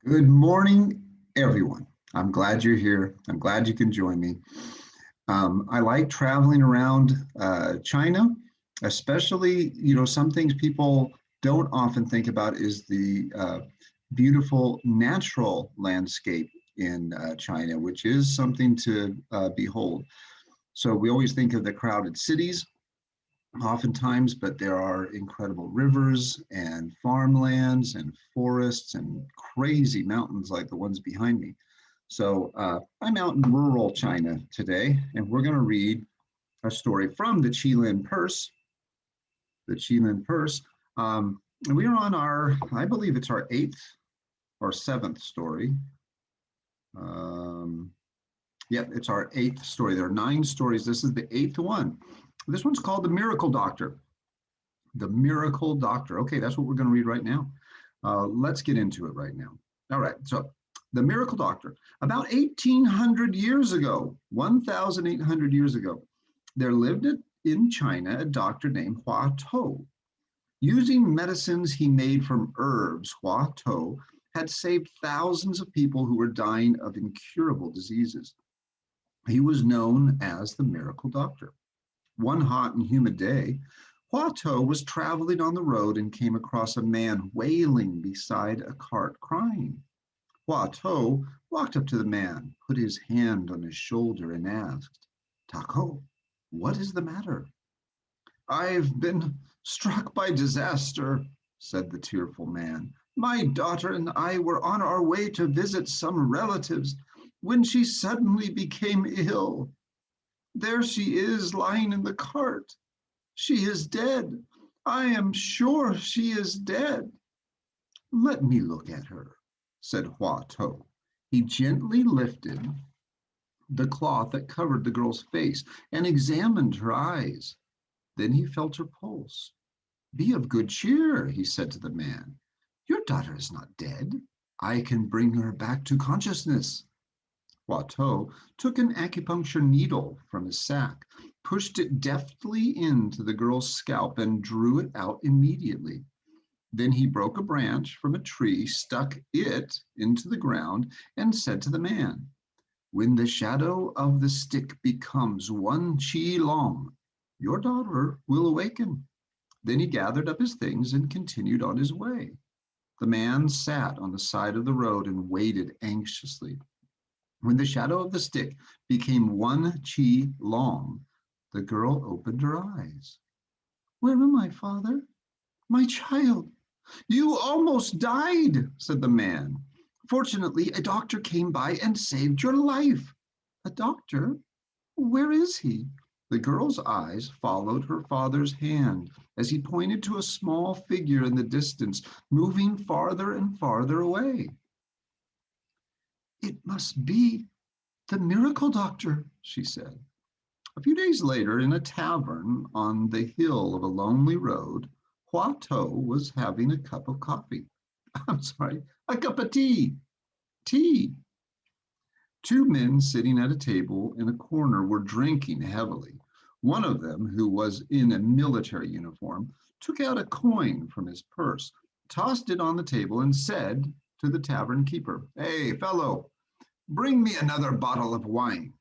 Good morning, everyone. I'm glad you're here. I'm glad you can join me. I like traveling around China, especially, some things people don't often think about is the beautiful natural landscape in China, which is something to behold. So we always think of the crowded cities, oftentimes, but there are incredible rivers and farmlands and forests and crazy mountains like the ones behind me. So I'm out in rural China today, and we're going to read a story from the Qilin Purse. The Qilin Purse. And we are on I believe it's our eighth or seventh story. Um, yep, it's our eighth story. There are 9 stories. This is the eighth one. This one's called The Miracle Doctor. The Miracle Doctor. Okay, that's what we're going to read right now. Let's get into it right now. All right, so The Miracle Doctor. About 1800 years ago, 1,800 years ago, there lived in China a doctor named Hua Tou. Using medicines he made from herbs, Hua Tou had saved thousands of people who were dying of incurable diseases. He was known as the Miracle Doctor. One hot and humid day, Hua Tou was traveling on the road and came across a man wailing beside a cart, crying. Hua Tou walked up to the man, put his hand on his shoulder, and asked, "Tako, what is the matter?" "I've been struck by disaster," said the tearful man. "My daughter and I were on our way to visit some relatives when she suddenly became ill. There she is lying in the cart. She is dead. I am sure she is dead." "Let me look at her," said Hua Tou. He gently lifted the cloth that covered the girl's face and examined her eyes. Then he felt her pulse. "Be of good cheer," he said to the man. "Your daughter is not dead. I can bring her back to consciousness." Hua Tou took an acupuncture needle from his sack, pushed it deftly into the girl's scalp, and drew it out immediately. Then he broke a branch from a tree, stuck it into the ground, and said to the man, "When the shadow of the stick becomes 1 qi long, your daughter will awaken." Then he gathered up his things and continued on his way. The man sat on the side of the road and waited anxiously. When the shadow of the stick became 1 qi long, the girl opened her eyes. "Where am I, father? My child?" "You almost died," said the man. "Fortunately, a doctor came by and saved your life." "A doctor? Where is he?" The girl's eyes followed her father's hand as he pointed to a small figure in the distance, moving farther and farther away. "It must be the Miracle Doctor," she said. A few days later, in a tavern on the hill of a lonely road, Hua Tou was having a cup of coffee. I'm sorry, a cup of tea. Tea. 2 men sitting at a table in a corner were drinking heavily. One of them, who was in a military uniform, took out a coin from his purse, tossed it on the table, and said to the tavern keeper, "Hey, fellow, bring me another bottle of wine."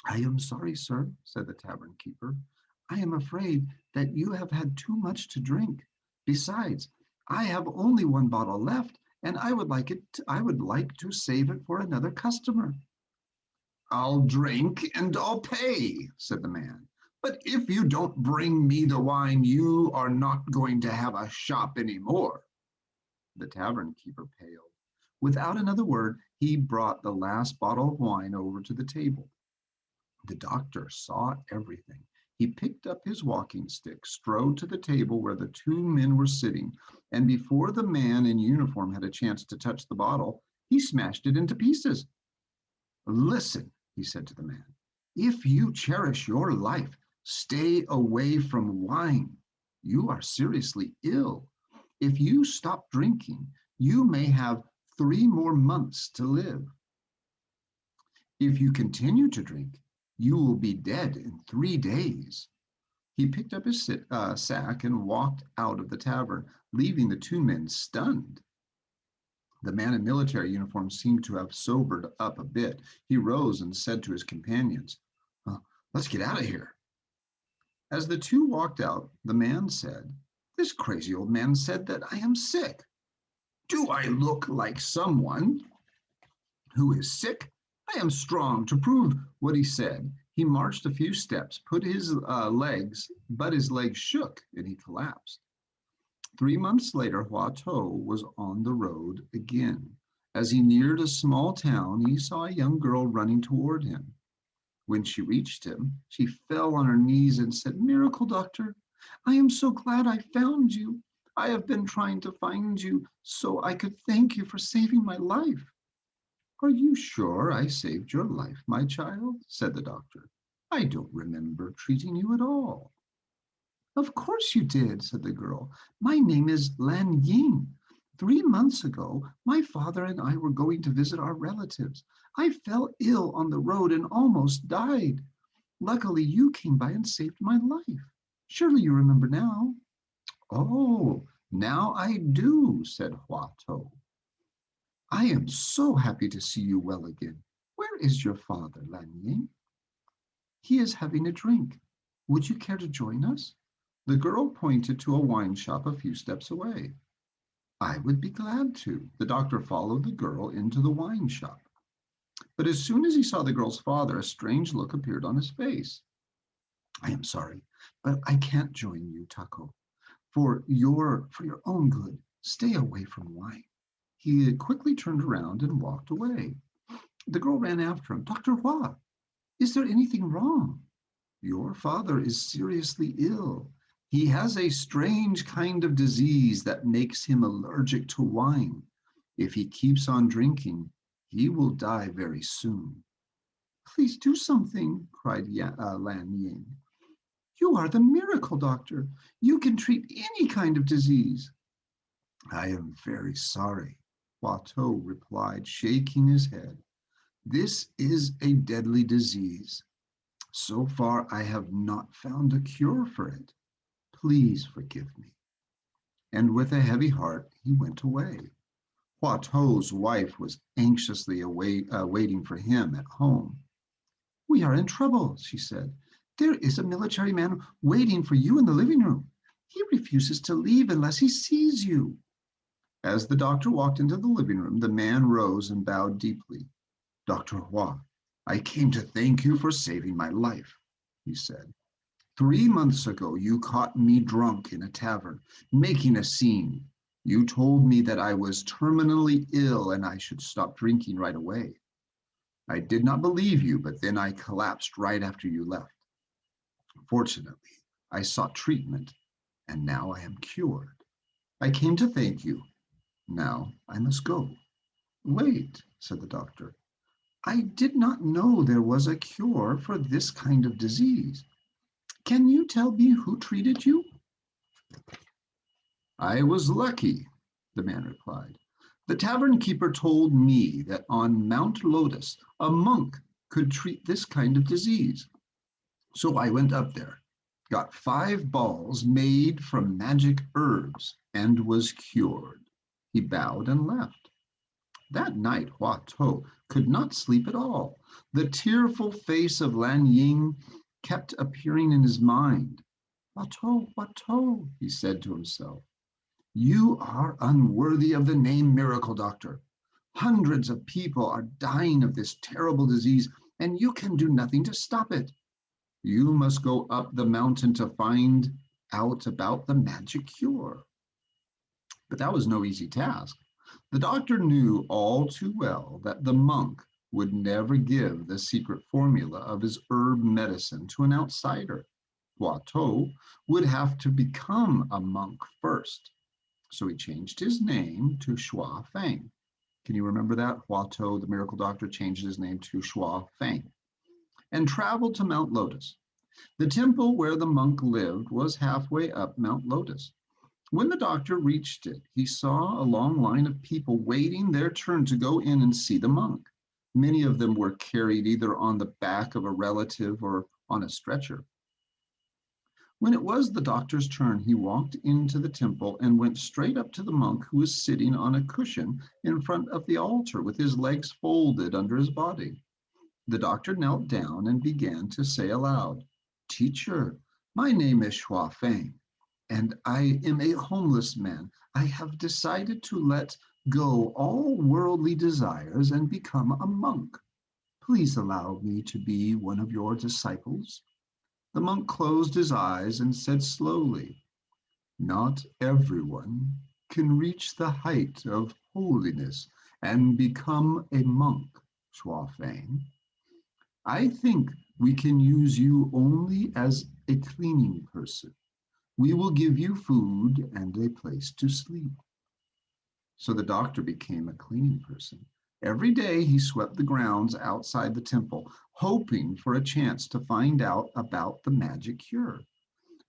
"I am sorry, sir," said the tavern keeper. "I am afraid that you have had too much to drink. Besides, I have only 1 bottle left, and I would like to save it for another customer." "I'll drink and I'll pay," said the man. "But if you don't bring me the wine, you are not going to have a shop anymore." The tavern keeper paled. Without another word, he brought the last bottle of wine over to the table. The doctor saw everything. He picked up his walking stick, strode to the table where the 2 men were sitting, and before the man in uniform had a chance to touch the bottle, he smashed it into pieces. "Listen," he said to the man, "if you cherish your life, stay away from wine. You are seriously ill. If you stop drinking, you may have 3 more months to live. If you continue to drink, you will be dead in 3 days." He picked up his sack and walked out of the tavern, leaving the 2 men stunned. The man in military uniform seemed to have sobered up a bit. He rose and said to his companions, let's get out of here. As the two walked out, the man said, this crazy old man said that I am sick. Do I look like someone who is sick? I am strong to prove what he said. He marched a few steps, but his legs shook and he collapsed. 3 months later, Hua To was on the road again. As he neared a small town, he saw a young girl running toward him. When she reached him, she fell on her knees and said, Miracle Doctor, I am so glad I found you. I have been trying to find you so I could thank you for saving my life. Are you sure I saved your life, my child? Said the doctor. I don't remember treating you at all. Of course you did, said the girl. My name is Lan Ying. 3 months ago, my father and I were going to visit our relatives. I fell ill on the road and almost died. Luckily, you came by and saved my life. Surely you remember now. Oh, now I do, said Hua To. I am so happy to see you well again. Where is your father, Lan Ying? He is having a drink. Would you care to join us? The girl pointed to a wine shop a few steps away. I would be glad to. The doctor followed the girl into the wine shop. But as soon as he saw the girl's father, a strange look appeared on his face. I am sorry, but I can't join you, Taco. For your own good, stay away from wine. He quickly turned around and walked away. The girl ran after him. Dr. Hua, is there anything wrong? Your father is seriously ill. He has a strange kind of disease that makes him allergic to wine. If he keeps on drinking, he will die very soon. Please do something, cried Lan Ying. You are the miracle doctor. You can treat any kind of disease. I am very sorry, Hua To replied, shaking his head. This is a deadly disease. So far, I have not found a cure for it. Please forgive me. And with a heavy heart, he went away. Hua To's wife was anxiously waiting for him at home. We are in trouble, she said. There is a military man waiting for you in the living room. He refuses to leave unless he sees you. As the doctor walked into the living room, the man rose and bowed deeply. Dr. Hua, I came to thank you for saving my life, he said. 3 months ago, you caught me drunk in a tavern, making a scene. You told me that I was terminally ill and I should stop drinking right away. I did not believe you, but then I collapsed right after you left. Fortunately, I sought treatment, and now I am cured. I came to thank you. Now I must go. Wait, said the doctor. I did not know there was a cure for this kind of disease. Can you tell me who treated you? I was lucky, the man replied. The tavern keeper told me that on Mount Lotus, a monk could treat this kind of disease. So I went up there, got 5 balls made from magic herbs, and was cured. He bowed and left. That night, Hua To could not sleep at all. The tearful face of Lan Ying kept appearing in his mind. Hua To, he said to himself. You are unworthy of the name Miracle Doctor. Hundreds of people are dying of this terrible disease, and you can do nothing to stop it. You must go up the mountain to find out about the magic cure. But that was no easy task. The doctor knew all too well that the monk would never give the secret formula of his herb medicine to an outsider. Hua To would have to become a monk first. So he changed his name to Shuo Fang. Can you remember that? Hua To, the miracle doctor, changed his name to Shuo Fang and traveled to Mount Lotus. The temple where the monk lived was halfway up Mount Lotus. When the doctor reached it, he saw a long line of people waiting their turn to go in and see the monk. Many of them were carried either on the back of a relative or on a stretcher. When it was the doctor's turn, he walked into the temple and went straight up to the monk who was sitting on a cushion in front of the altar with his legs folded under his body. The doctor knelt down and began to say aloud, "Teacher, my name is Shuai Fang, and I am a homeless man. I have decided to let go all worldly desires and become a monk. Please allow me to be one of your disciples." The monk closed his eyes and said slowly, "Not everyone can reach the height of holiness and become a monk, Shuai Fang. I think we can use you only as a cleaning person. We will give you food and a place to sleep." So the doctor became a cleaning person. Every day he swept the grounds outside the temple, hoping for a chance to find out about the magic cure.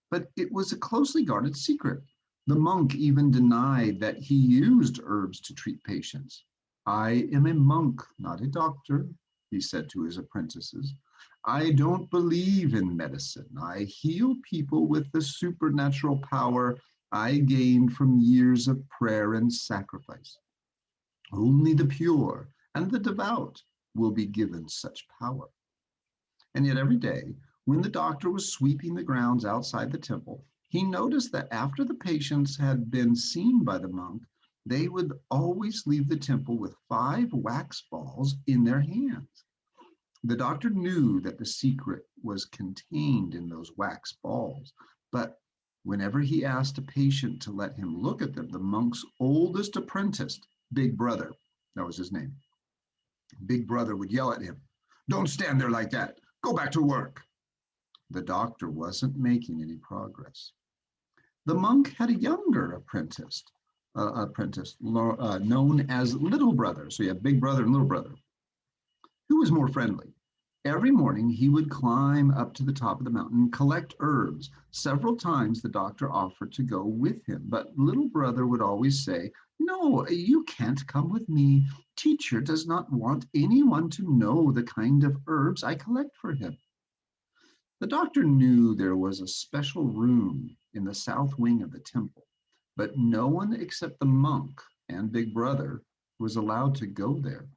But it was a closely guarded secret. The monk even denied that he used herbs to treat patients. "I am a monk, not a doctor," he said to his apprentices. "I don't believe in medicine. I heal people with the supernatural power I gained from years of prayer and sacrifice. Only the pure and the devout will be given such power." And yet every day, when the doctor was sweeping the grounds outside the temple, he noticed that after the patients had been seen by the monk, they would always leave the temple with 5 wax balls in their hands. The doctor knew that the secret was contained in those wax balls, but whenever he asked a patient to let him look at them, the monk's oldest apprentice, Big Brother, that was his name, Big Brother would yell at him, "Don't stand there like that. Go back to work." The doctor wasn't making any progress. The monk had a younger apprentice known as Little Brother. So you have Big Brother and Little Brother, who was more friendly. Every morning he would climb up to the top of the mountain and collect herbs. Several times the doctor offered to go with him, but Little Brother would always say, "No, you can't come with me. Teacher does not want anyone to know the kind of herbs I collect for him." The doctor knew there was a special room in the south wing of the temple, but no one except the monk and Big Brother was allowed to go there.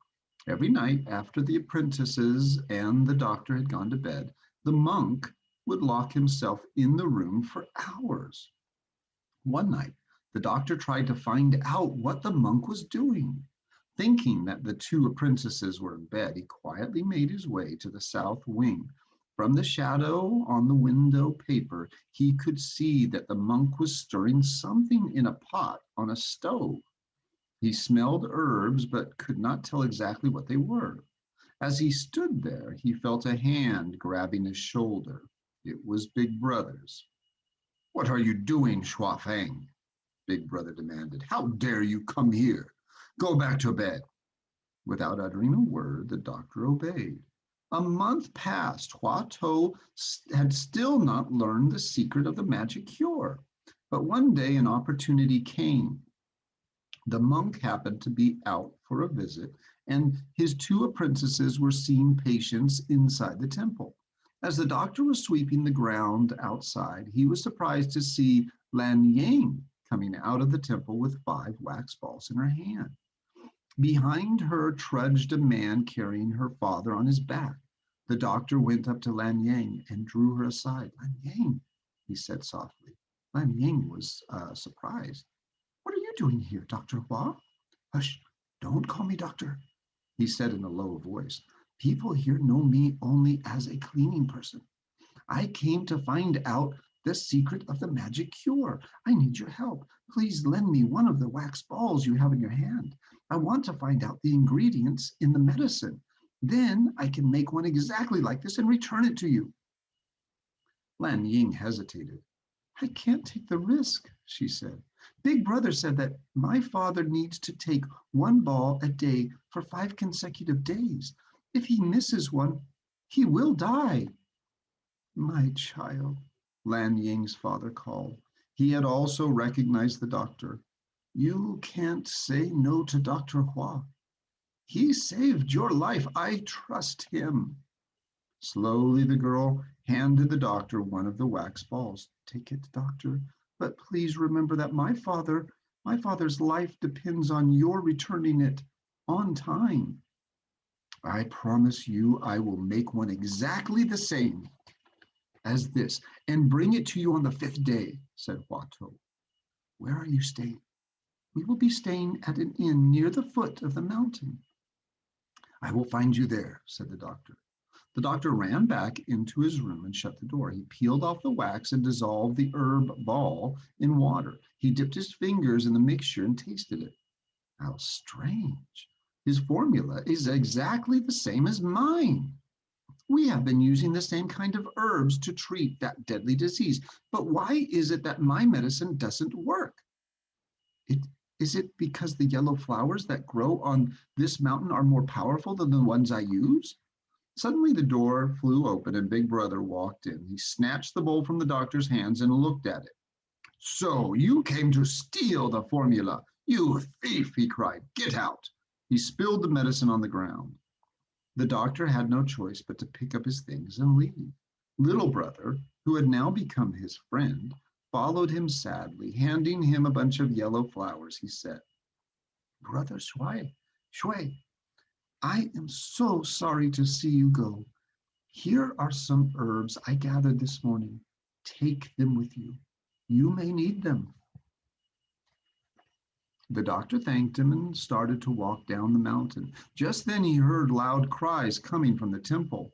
Every night after the apprentices and the doctor had gone to bed, the monk would lock himself in the room for hours. One night, the doctor tried to find out what the monk was doing. Thinking that the 2 apprentices were in bed, he quietly made his way to the south wing. From the shadow on the window paper, he could see that the monk was stirring something in a pot on a stove. He smelled herbs, but could not tell exactly what they were. As he stood there, he felt a hand grabbing his shoulder. It was Big Brother's. "What are you doing, Shuai Fang?" Big Brother demanded. "How dare you come here? Go back to bed." Without uttering a word, the doctor obeyed. A month passed. Hua Tuo had still not learned the secret of the magic cure. But one day an opportunity came. The monk happened to be out for a visit, and his 2 apprentices were seeing patients inside the temple. As the doctor was sweeping the ground outside, he was surprised to see Lan Yang coming out of the temple with 5 wax balls in her hand. Behind her trudged a man carrying her father on his back. The doctor went up to Lan Yang and drew her aside. "Lan Yang," he said softly. Lan Yang was surprised. "What are you doing here, Dr. Hua?" "Hush, don't call me doctor," he said in a low voice. "People here know me only as a cleaning person. I came to find out the secret of the magic cure. I need your help. Please lend me one of the wax balls you have in your hand. I want to find out the ingredients in the medicine. Then I can make one exactly like this and return it to you." Lan Ying hesitated. "I can't take the risk," she said. "Big Brother said that my father needs to take 1 ball a day for 5 consecutive days. If he misses one, he will die." "My child," Lan Ying's father called. He had also recognized the doctor. "You can't say no to Dr. Hua. He saved your life. I trust him." Slowly, the girl handed the doctor one of the wax balls. Take it, doctor, but please remember that my father's life depends on your returning it on time. I promise you I will make one exactly the same as this and bring it to you on the 5th day, said Hua Tuo. Where are you staying? We will be staying at an inn near the foot of the mountain. I will find you there, said the doctor. The doctor ran back into his room and shut the door. He peeled off the wax and dissolved the herb ball in water. He dipped his fingers in the mixture and tasted it. How strange. His formula is exactly the same as mine. We have been using the same kind of herbs to treat that deadly disease. But why is it that my medicine doesn't work? Is it because the yellow flowers that grow on this mountain are more powerful than the ones I use? Suddenly the door flew open and Big Brother walked in. He snatched the bowl from the doctor's hands and looked at it. So you came to steal the formula. You thief, he cried. Get out. He spilled the medicine on the ground. The doctor had no choice but to pick up his things and leave. Little Brother, who had now become his friend, followed him sadly. Handing him a bunch of yellow flowers, he said, Brother Shui, I am so sorry to see you go. Here are some herbs I gathered this morning. Take them with you. You may need them. The doctor thanked him and started to walk down the mountain. Just then he heard loud cries coming from the temple.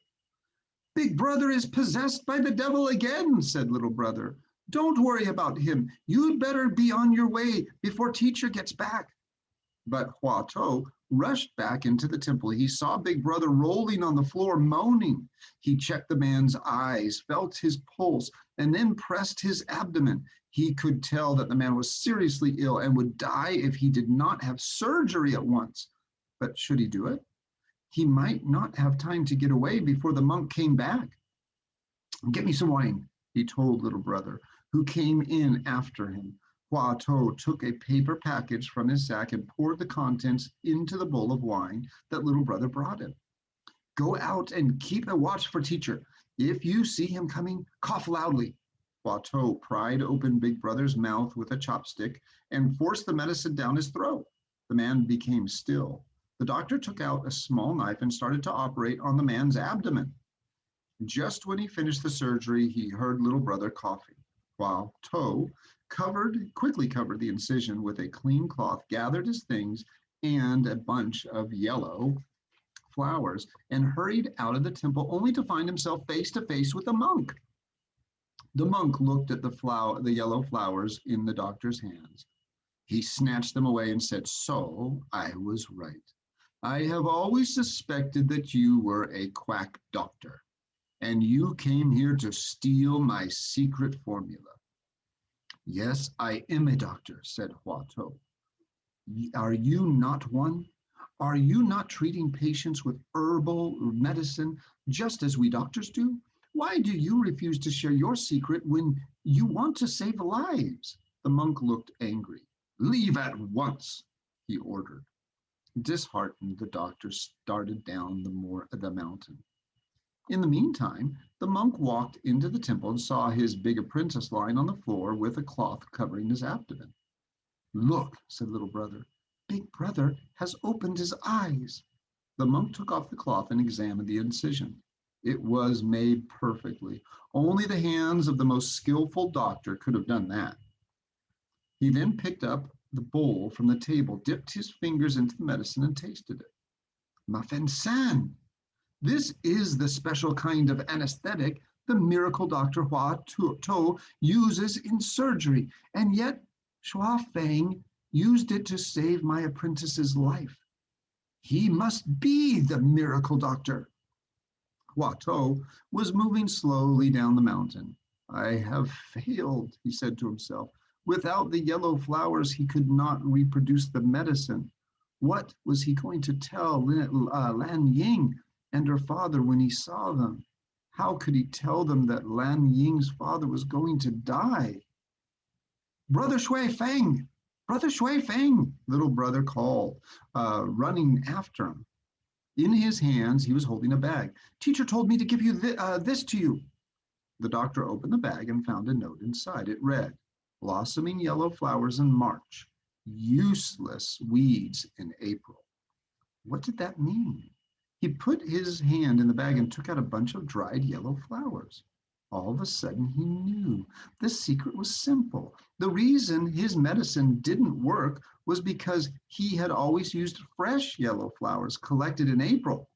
Big Brother is possessed by the devil again, said Little Brother. Don't worry about him. You'd better be on your way before teacher gets back. But Hua Tuo rushed back into the temple. He saw Big Brother rolling on the floor, moaning. He checked the man's eyes, felt his pulse, and then pressed his abdomen. He could tell that the man was seriously ill and would die if he did not have surgery at once. But should he do it? He might not have time to get away before the monk came back. Get me some wine, he told Little Brother, who came in after him. Hua Tuo took a paper package from his sack and poured the contents into the bowl of wine that Little Brother brought him. Go out and keep a watch for teacher. If you see him coming, cough loudly. Hua Tuo pried open Big Brother's mouth with a chopstick and forced the medicine down his throat. The man became still. The doctor took out a small knife and started to operate on the man's abdomen. Just when he finished the surgery, he heard Little Brother coughing. Hua Tuo quickly covered the incision with a clean cloth, gathered his things and a bunch of yellow flowers, and hurried out of the temple only to find himself face to face with a monk. The monk looked at the yellow flowers in the doctor's hands. He snatched them away and said, So I was right. I have always suspected that you were a quack doctor, and you came here to steal my secret formula. Yes, I am a doctor, said Hua Tuo. Are you not one? Are you not treating patients with herbal medicine just as we doctors do? Why do you refuse to share your secret when you want to save lives? The monk looked angry. Leave at once, he ordered. Disheartened, the doctor started down the mountain. In the meantime, the monk walked into the temple and saw his big apprentice lying on the floor with a cloth covering his abdomen. Look, said Little Brother, Big Brother has opened his eyes. The monk took off the cloth and examined the incision. It was made perfectly. Only the hands of the most skillful doctor could have done that. He then picked up the bowl from the table, dipped his fingers into the medicine, and tasted it. Mafen-san, this is the special kind of anesthetic the miracle doctor Hua Tuo uses in surgery, and yet Shui Fang used it to save my apprentice's life. He must be the miracle doctor. Hua Tuo was moving slowly down the mountain. I have failed, he said to himself. Without the yellow flowers, he could not reproduce the medicine. What was he going to tell Lan Ying and her father when he saw them? How could he tell them that Lan Ying's father was going to die? Brother Shui Fang, Brother Shui Fang, Little Brother called, running after him. In his hands, he was holding a bag. Teacher told me to give you this to you. The doctor opened the bag and found a note inside. It read, blossoming yellow flowers in March, useless weeds in April. What did that mean? He put his hand in the bag and took out a bunch of dried yellow flowers. All of a sudden, he knew the secret was simple. The reason his medicine didn't work was because he had always used fresh yellow flowers collected in April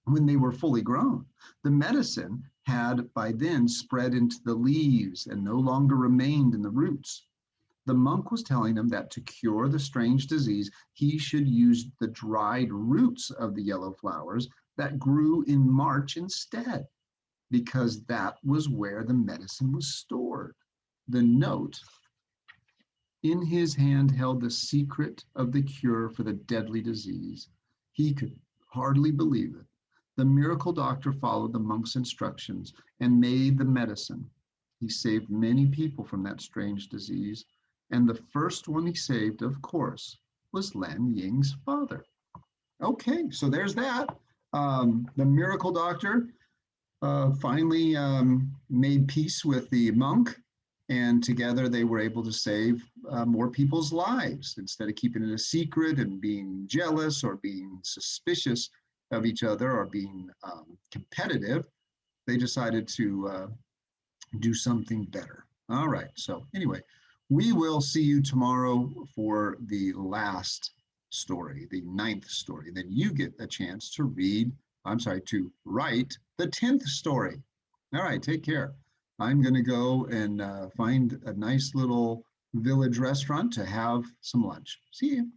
when they were fully grown. The medicine had by then spread into the leaves and no longer remained in the roots. The monk was telling him that to cure the strange disease, he should use the dried roots of the yellow flowers that grew in March instead, because that was where the medicine was stored. The note in his hand held the secret of the cure for the deadly disease. He could hardly believe it. The miracle doctor followed the monk's instructions and made the medicine. He saved many people from that strange disease. And the first one he saved, of course, was Lan Ying's father. Okay, so there's that. The miracle doctor finally made peace with the monk, and together they were able to save more people's lives. Instead of keeping it a secret and being jealous or being suspicious of each other or being competitive, they decided to do something better. All right, so anyway, we will see you tomorrow for the last story, the 9th story. Then you get a chance to to write the 10th story. All right, take care. I'm going to go and find a nice little village restaurant to have some lunch. See you.